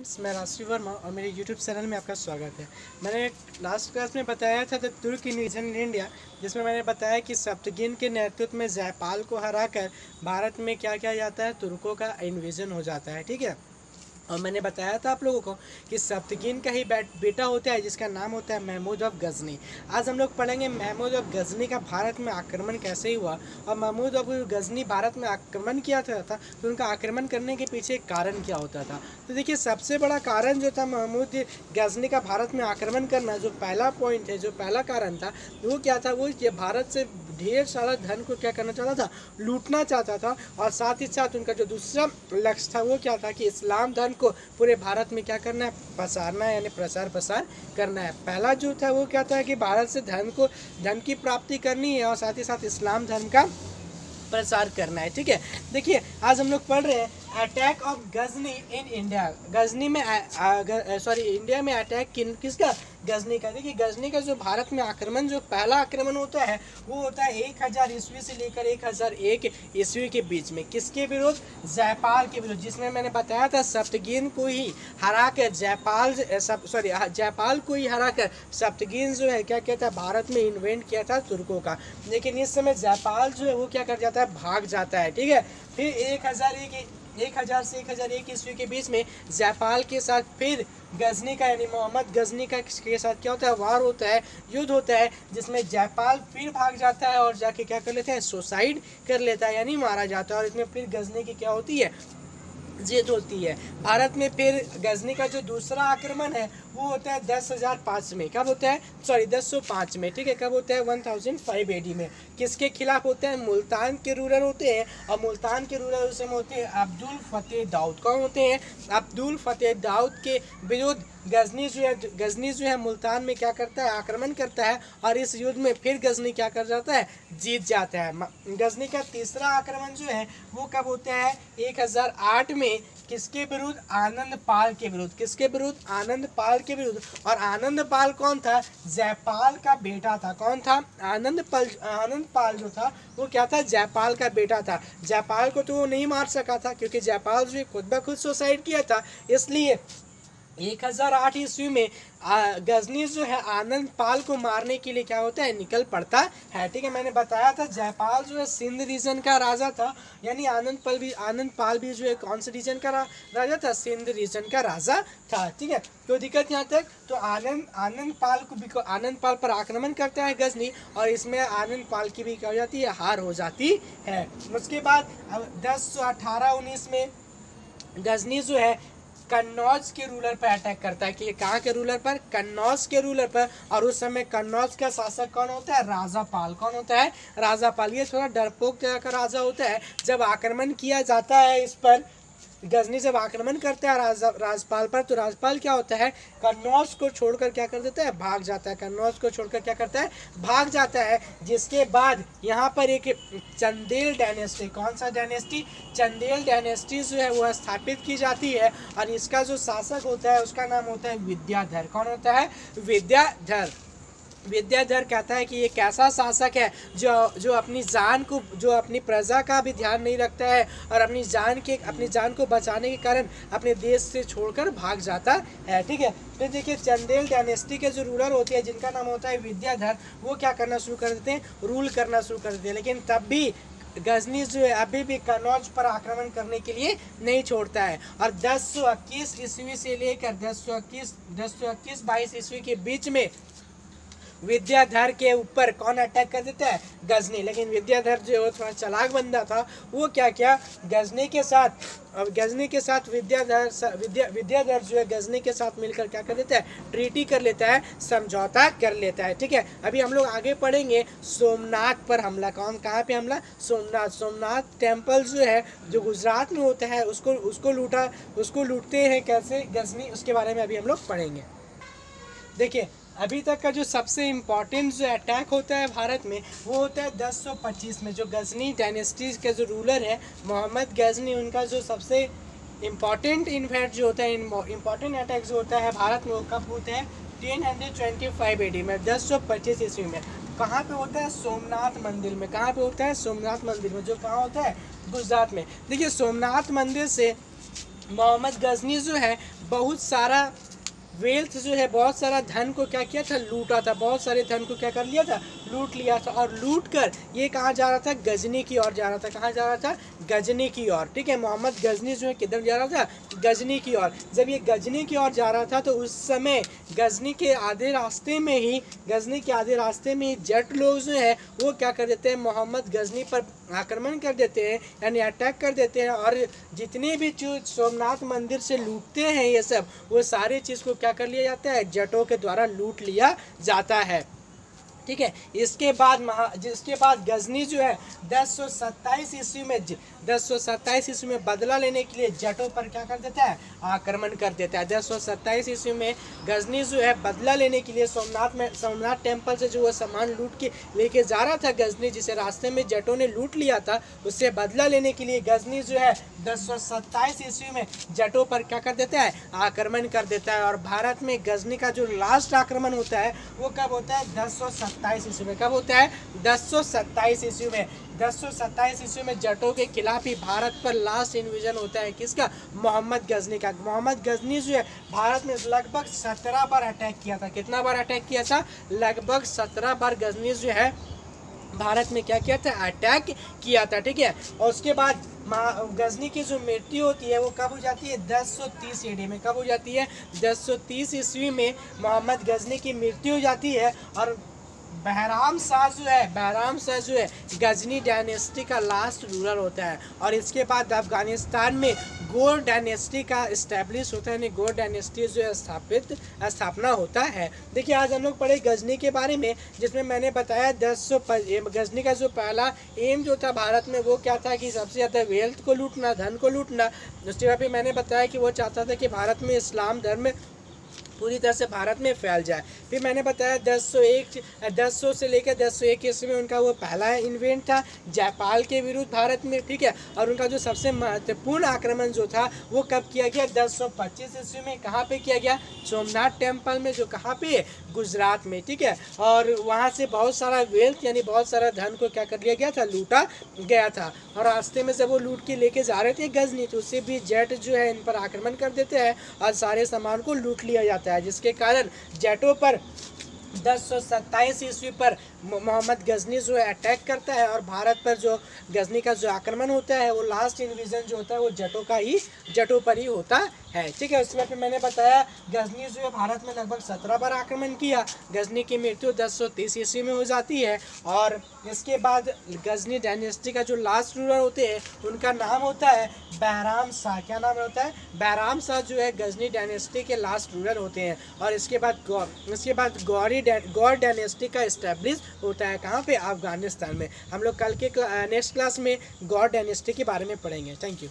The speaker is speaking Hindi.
फ्रेंड्स, मैं राष्ट्रीय वर्मा और मेरे यूट्यूब चैनल में आपका स्वागत है। मैंने लास्ट क्लास में बताया था द तुर्क इन्वेजन इन इंडिया, जिसमें मैंने बताया कि सप्तगिन के नेतृत्व में जयपाल को हराकर भारत में क्या किया जाता है, तुर्कों का इन्वेजन हो जाता है। ठीक है, और मैंने बताया था आप लोगों को कि सप्तगिन का ही बेटा होता है जिसका नाम होता है महमूद ऑफ गजनी। आज हम लोग पढ़ेंगे महमूद ऑफ गजनी का भारत में आक्रमण कैसे हुआ, और महमूद ऑफ गजनी भारत में आक्रमण किया था तो उनका आक्रमण करने के पीछे कारण क्या होता था। तो देखिए, सबसे बड़ा कारण जो था महमूद गजनी का भारत में आक्रमण करना, जो पहला पॉइंट है, जो पहला कारण था, वो क्या था, वो ये भारत से ढेर सारा धन को क्या करना चाहता था, लूटना चाहता था। और साथ ही साथ उनका जो दूसरा लक्ष्य था वो क्या था कि इस्लाम धर्म को पूरे भारत में क्या करना है, पसारना है, यानी प्रसार करना है। पहला जो था वो क्या था कि भारत से धन की प्राप्ति करनी है और साथ ही साथ इस्लाम धर्म का प्रसार करना है। ठीक है, देखिए आज हम लोग पढ़ रहे हैं attack of Ghazni in India. Ghazni में इंडिया में अटैक किसका, गजनी का। देखिए, गजनी का जो भारत में आक्रमण, जो पहला आक्रमण होता है वो होता है 1000 ईस्वी से लेकर 1001 ईस्वी के बीच में। किसके विरुद्ध, जयपाल के विरुद्ध, जिसमें मैंने बताया था सप्तगिन को ही हराकर जयपाल को ही हराकर सप्तगिन जो है क्या कहता है, भारत में इन्वेंट किया था तुर्कों का। लेकिन इस समय जयपाल जो है वो क्या कर जाता है, भाग जाता है। ठीक है, फिर 1000 से 1001 ईस्वी के बीच में जयपाल के साथ फिर गजनी का, यानी मोहम्मद गजनी का के साथ क्या होता है, वार होता है, युद्ध होता है, जिसमें जयपाल फिर भाग जाता है और जाके क्या कर लेता है, सुसाइड कर लेता है, यानी मारा जाता है। और इसमें फिर गजनी की क्या होती है, जीत होती है। भारत में फिर गजनी का जो दूसरा आक्रमण है वो होता है 10,005 में। कब होता है, 1005 में। ठीक है, कब होता है, 1005 AD में। किसके खिलाफ होते हैं, मुल्तान के रूलर होते हैं, और मुल्तान के रूलर उस समय होते हैं अब्दुल फतेह दाऊद। कौन होते हैं, अब्दुल फतेह दाऊद के विरुद्ध गजनी जो है मुल्तान में क्या करता है, आक्रमण करता है, और इस युद्ध में फिर गजनी क्या कर जाता है, जीत जाता है। गजनी का तीसरा आक्रमण जो है वो कब होता है, 1008 में। किसके विरुद्ध, आनंद पाल के विरुद्ध। किसके विरुद्ध, आनंद पाल के विरुद्ध। और आनंद पाल कौन था, जयपाल का बेटा था। कौन था, आनंद पाल जो था वो क्या था, जयपाल का बेटा था। जयपाल को तो वो नहीं मार सका था क्योंकि जयपाल जो खुद ब खुद सुसाइड किया था। इसलिए 1008 ईस्वी में गजनी जो है आनंद पाल को मारने के लिए क्या होता है, निकल पड़ता है। ठीक है, मैंने बताया था जयपाल जो है सिंध रीजन का राजा था, यानी आनंद पाल भी जो है कौन से रीजन का राजा था, सिंध रीजन का राजा था। ठीक है, तो दिक्कत यहाँ तक, तो आनंद पाल पर आक्रमण करता है गजनी, और इसमें आनंद पाल की भी क्या हो जाती है, हार हो जाती है। उसके बाद 1018-19 में गजनी जो है कन्नौज के रूलर पर अटैक करता है। कि कहाँ के रूलर पर, कन्नौज के रूलर पर। और उस समय कन्नौज का शासक कौन होता है, राजापाल। कौन होता है, राजापाल। ये थोड़ा डरपोक तरह का राजा होता है। जब आक्रमण किया जाता है इस पर, गजनी जब आक्रमण करता है राजपाल पर, तो राजपाल क्या होता है, कन्नौज को छोड़कर क्या कर देता है, भाग जाता है। कन्नौज को छोड़कर क्या करता है, भाग जाता है। जिसके बाद यहाँ पर एक चंदेल डायनेस्टी, कौन सा डायनेस्टी, चंदेल डायनेस्टी जो है वह स्थापित की जाती है, और इसका जो शासक होता है उसका नाम होता है विद्याधर। कौन होता है, विद्याधर कहता है कि ये कैसा शासक है जो अपनी जान को, जो अपनी प्रजा का भी ध्यान नहीं रखता है, और अपनी जान को बचाने के कारण अपने देश से छोड़कर भाग जाता है। ठीक है, तो देखिए चंदेल डायनेस्टी के जो रूलर होते हैं जिनका नाम होता है विद्याधर, वो क्या करना शुरू कर देते हैं, रूल करना शुरू कर देते हैं। लेकिन तब भी गजनी जो है अभी भी कन्नौज पर आक्रमण करने के लिए नहीं छोड़ता है। और 1021 ईस्वी से लेकर 1021-22 ईस्वी के बीच में विद्याधर के ऊपर कौन अटैक कर देता है, गजनी। लेकिन विद्याधर जो है थोड़ा चालाक बंदा था, वो क्या गजनी के साथ विद्याधर जो है गजनी के साथ मिलकर क्या कर देता है, ट्रीटी कर लेता है, समझौता कर लेता है। ठीक है, अभी हम लोग आगे पढ़ेंगे सोमनाथ पर हमला। कहाँ पे हमला, सोमनाथ टेम्पल जो है जो गुजरात में होता है, उसको लूटते हैं कैसे गजनी, उसके बारे में अभी हम लोग पढ़ेंगे। देखिए, अभी तक का जो सबसे इम्पॉर्टेंट जो अटैक होता है भारत में वो होता है 1025 में। जो गजनी डायनेस्टी के जो रूलर है मोहम्मद गजनी, उनका जो सबसे इम्पॉर्टेंट इन्वेंट जो होता है, इम्पॉर्टेंट अटैक जो होता है भारत में, वो कब होता है, 1025 AD में, 1025 ईस्वी में। कहाँ पे होता है, सोमनाथ मंदिर में। कहाँ पे होता है, सोमनाथ मंदिर में, जो कहाँ होता है, गुजरात में। देखिए, सोमनाथ मंदिर से मोहम्मद गजनी जो है बहुत सारा वेल्थ जो है, बहुत सारा धन को क्या किया था, लूटा था, बहुत सारे धन को क्या कर लिया था, लूट लिया था। और लूट कर ये कहाँ जा रहा था, गजनी की ओर जा रहा था। कहाँ जा रहा था, गजनी की ओर। ठीक है, मोहम्मद गजनी जो है किधर जा रहा था, गजनी की ओर। जब ये गजनी की ओर जा रहा था तो उस समय गजनी के आधे रास्ते में ही जट लोग जो है वो क्या कर देते हैं, मोहम्मद गजनी पर आक्रमण कर देते हैं, यानी अटैक कर देते हैं। और जितने भी जो सोमनाथ मंदिर से लूटते हैं ये सब, वो सारी चीज़ को क्या कर लिया जाता है, जटों के द्वारा लूट लिया जाता है। ठीक है, इसके बाद गजनी जो है 1027 ईस्वी में बदला लेने के लिए जटों पर क्या कर देता है, आक्रमण कर देता है। 1027 ईस्वी में गजनी जो है बदला लेने के लिए सोमनाथ टेम्पल से जो वो सामान लूट के लेके जा रहा था गजनी, जिसे रास्ते में जटों ने लूट लिया था, उससे बदला लेने के लिए गजनी जो है 1027 ईस्वी में जटों पर क्या कर देता है, आक्रमण कर देता है। और भारत में गजनी का जो लास्ट आक्रमण होता है वो कब होता है, 1027 ईस्वी में। कब होता है, 1027 ईस्वी में। 1027 ईस्वी में जटों के खिलाफ ही भारत पर लास्ट इन्वेजन होता है। किसका, मोहम्मद गजनी का। मोहम्मद गजनी जो है भारत में लगभग 17 बार अटैक किया था। कितना बार अटैक किया था, लगभग 17 बार गजनी जो है भारत में क्या किया था, अटैक किया था। ठीक है, और उसके बाद गजनी की जो मृत्यु होती है वो कब हो जाती है, 1030 ईडी में। कब हो जाती है, 1030 ईस्वी में मोहम्मद गजनी की मृत्यु हो जाती है। और बहराम शाह जो है गजनी डायनेस्टी का लास्ट रूलर होता है। और इसके बाद अफगानिस्तान में गोर डायनेस्टी का इस्टेब्लिश होता है, यानी गोर डायनेस्टी जो है स्थापना होता है। देखिए, आज हम लोग पढ़े गजनी के बारे में, जिसमें मैंने बताया गजनी का जो पहला एम जो था भारत में वो क्या था कि सबसे ज़्यादा वेल्थ को लूटना, धन को लूटना। उसके बाद फिर मैंने बताया कि वो चाहता था कि भारत में इस्लाम धर्म पूरी तरह से भारत में फैल जाए। फिर मैंने बताया 1100 से लेकर 1101 ईस्वी में उनका वो पहला इन्वेंट था जापाल के विरुद्ध भारत में। ठीक है, और उनका जो सबसे महत्वपूर्ण आक्रमण जो था वो कब किया गया, 1025 ईस्वी में। कहाँ पे किया गया, सोमनाथ टेम्पल में, जो कहाँ पे, गुजरात में। ठीक है, और वहाँ से बहुत सारा वेल्थ यानी बहुत सारा धन को क्या कर लिया गया था, लूटा गया था। और रास्ते में से वो लूट के लेके जा रहे थे गजनी, तो उससे भी जट जो है इन पर आक्रमण कर देते हैं और सारे सामान को लूट लिया जाता है, जिसके कारण जटों पर 1027 ईस्वी पर मोहम्मद गजनी जो है अटैक करता है। और भारत पर जो गजनी का जो आक्रमण होता है वो लास्ट इन्वेजन जो होता है वो जटों पर ही होता है। ठीक है, उसमें फिर मैंने बताया गजनी जो है भारत में लगभग 17 बार आक्रमण किया। गजनी की मृत्यु 1030 ईस्वी में हो जाती है। और इसके बाद गजनी डायनेस्टी का जो लास्ट रूलर होते हैं उनका नाम होता है बहराम शाह। क्या नाम होता है, बहराम शाह जो है गजनी डायनेस्टी के लास्ट रूलर होते हैं। और इसके बाद गौर डायनेस्टी का इस्टेब्लिश होता है। कहाँ पे, अफगानिस्तान में। हम लोग कल के नेक्स्ट क्लास में गौर डायनेस्टी के बारे में पढ़ेंगे। Thank you.